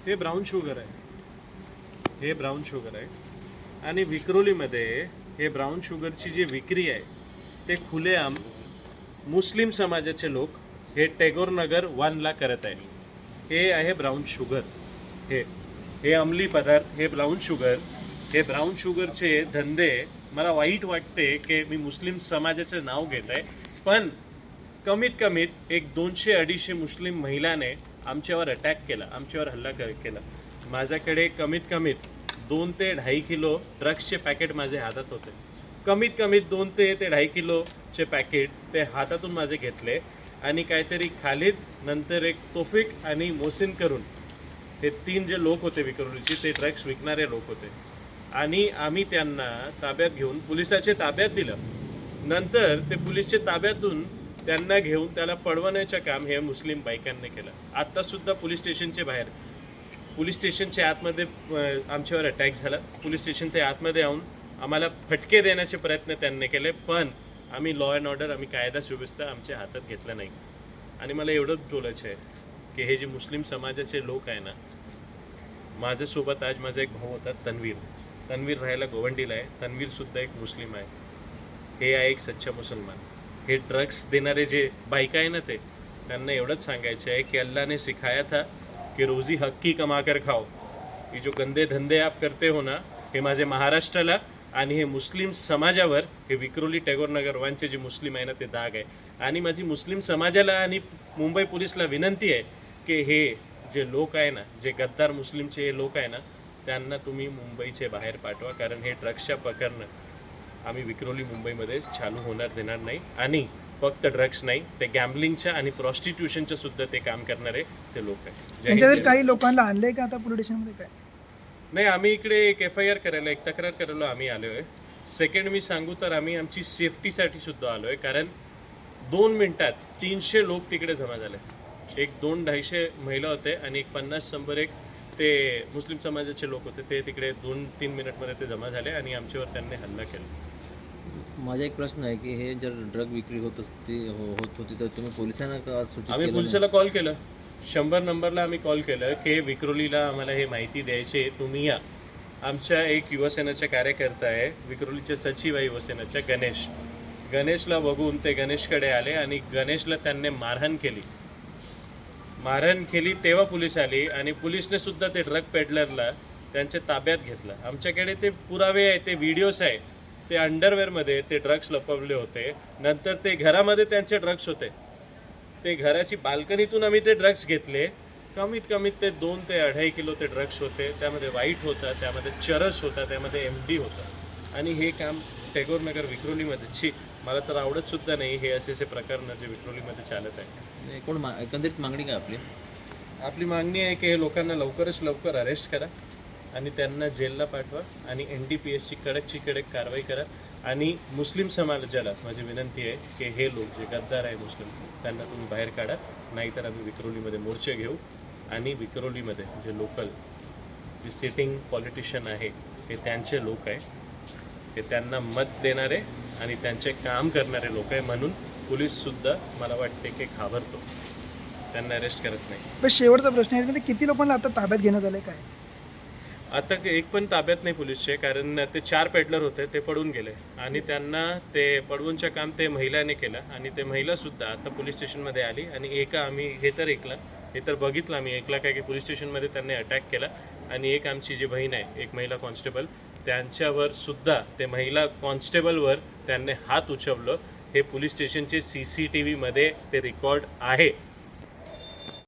हे brown sugar आहे, हे ब्राऊन शुगर आहे. आणि विक्रोलीमध्ये हे ब्राऊन शुगरची जी विक्री आहे ते खुलेआम मुस्लिम समाजाचे लोक हे टॅगोर नगर 1ला करत आहे. हे आहे ब्राऊन शुगर. हे अंमली पदार्थ, हे ब्राऊन शुगर, हे ब्राऊन शुगरचे धंदे. मला वाईट वाटते की मी मुस्लिम समाजाचं नाव घेत आहे, पण कमीत कमीत एक 200-250 मुस्लिम महिलाने आमच्यावर अटॅक केला, आमच्यावर हल्ला केला. माझ्याकडे कमीत कमीत 2 ते 2.5 किलो ड्रग्सचे पॅकेट माझे हातात होते. कमीत कमीत 2 ते 2.5 किलोचे पॅकेट ते हातातून माझे घेतले. आणि काहीतरी खालिद, नंतर एक तोफिक आणि मोहसिन करून हे 3 जे लोक होते विक्रोलीचे, ते ड्रग्स विकणारे लोक होते. आणि आम्ही त्यांना ताब्यात घेऊन पोलिसाच्या ताब्यात दिलं. नंतर ते पोलिसच्या ताब्यातून त्यांना घेऊन त्याला पळवण्याचं काम हे मुस्लिम बायकांनी केलं. आत्तासुद्धा पोलीस स्टेशनच्या बाहेर, पोलीस स्टेशनच्या आतमध्ये आमच्यावर अटॅक झाला. पोलीस स्टेशनच्या आतमध्ये येऊन आम्हाला फटके देण्याचे प्रयत्न त्यांनी केले, पण आम्ही लॉ अँड ऑर्डर, आम्ही कायदा सुव्यवस्था आमच्या हातात घेतलं नाही. आणि मला एवढंच बोलायचं आहे की हे जे मुस्लिम समाजाचे लोक आहे ना, माझ्यासोबत आज माझा एक भाऊ होता तन्वीर राहायला गोवंडीला आहे. तन्वीरसुद्धा एक मुस्लिम आहे. हे आहे एक सच्चा मुसलमान. हे ड्रग्स देणारे जे बायका आहे ना, ते त्यांना एवढंच सांगायचं आहे की अल्लाह ने सिखाया था कि रोजी हक की कमा कर खाओ. हे जो गंदे धंदे आप करते हो ना, हे माझे महाराष्ट्राला आणि हे मुस्लिम समाजावर, हे विक्रोली टॅगोर नगर 1चे जे मुस्लिम आहे ना, ते दाग आहे. आणि माझी मुस्लिम समाजाला आणि मुंबई पोलीसला विनंती आहे की हे जे लोक आहे ना, जे गद्दार मुस्लिमचे हे लोक आहे ना, त्यांना तुम्ही मुंबईचे बाहेर पाठवा. कारण हे ड्रग्सच्या प्रकरण आम्ही विक्रोली मुंबईमध्ये चालू होणार देणार नाही. आणि फक्त ड्रग्स नाही, ते गॅम्बलिंगच्या आणि प्रॉस्टिट्यूशनचं सुद्धा ते काम करणारे ते लोक आहेत. त्यांच्यातील काही लोकांना आणलंय का आता पोलीस स्टेशनमध्ये काय? नाही, आम्ही इकडे एक FIR करायला, एक तक्रार करायला आम्ही आलो आहे. सेकंड मी सांगू तर आम्ही आमची सेफ्टीसाठी सुद्धा आलो आहे. कारण 2 मिनिटात 300 लोक तिकडे जमा झाले. एक 200-250 महिला होते आणि एक 50-100 एक ते मुस्लिम समाजाचे लोक होते. ते तिकडे 2-3 मिनिटमध्ये ते जमा झाले आणि आमच्यावर त्यांनी हल्ला केला. माझा एक प्रश्न आहे की हे जर ड्रग विक्री होत होती तर तुम्ही पोलिसांना का सूचित आम्ही केलं पोलिसाला कॉल केलं. 100 नंबरला आम्ही कॉल केलं की विक्रोलीला आम्हाला हे माहिती द्यायची, तुम्ही या. आमच्या एक युवासेनेचा कार्यकर्ता आहे, विक्रोलीचे सचिव आहे युवासेनेचा, गणेशला बघून ते गणेशकडे आले आणि गणेशला त्यांनी मारहाण केली. तेव्हा पोलीस आली आणि पोलिसने सुद्धा ते ड्रग पेडलरला त्यांच्या ताब्यात घेतलं. आमच्याकडे ते पुरावे आहे, ते व्हिडिओज आहे. ते अंडरवेअरमध्ये ते ड्रग्स लपवले होते. नंतर ते घरामध्ये त्यांचे ड्रग्स होते. ते घराची बाल्कनीतून आम्ही ते ड्रग्स घेतले. कमीत कमीत ते 2 ते 2.5 किलो ते ड्रग्स होते. त्यामध्ये व्हाईट होता, त्यामध्ये चरस होता, त्यामध्ये MD होता. आणि हे काम टॅगोर नगर विक्रोलीमध्ये मला तर आवडत सुद्धा नाही. हे असे प्रकरण जे विक्रोलीमध्ये चालत आहे. एकंदरीत मागणी काय आपली मागणी आहे की हे लोकांना लवकरच लवकर अरेस्ट करा आणि त्यांना जेलला पाठवा आणि NDPSची कडकची कडक कारवाई करा. आणि मुस्लिम समाजाला माझी विनंती आहे की हे लोक जे गद्दार आहे मुस्लिम, त्यांना तुम्ही बाहेर काढा. नाहीतर आम्ही विक्रोलीमध्ये मोर्चे घेऊ. आणि विक्रोलीमध्ये जे लोकल जे सिटिंग पॉलिटिशियन आहे, हे त्यांचे लोक आहे, हे त्यांना मत देणारे आणि त्यांचे काम करणारे लोक आहे. म्हणून पोलीससुद्धा मला वाटते की घाबरतो, त्यांना अरेस्ट करत नाही. पण शेवटचा प्रश्न आहे, म्हणजे किती लोकांना आता ताब्यात घेण्यात आलंय काय? आता एक पण ताब्यात नाही पोलीसचे, कारण ते 4 पेडलर होते, ते पडून गेले. आणि त्यांना ते पडवूनचं काम ते महिलाने केलं. आणि ते महिलासुद्धा आता पोलीस स्टेशनमध्ये आली. आणि आम्ही हे तर बघितलं आम्ही एकला काय की पोलीस स्टेशनमध्ये त्यांनी अटॅक केला. आणि एक आमची जी बहीण आहे, एक महिला कॉन्स्टेबल, त्यांच्यावर सुद्धा ते महिला कॉन्स्टेबलवर त्यांनी हात उचललं. हे पोलीस स्टेशनचे CCTVमध्ये ते रेकॉर्ड आहे.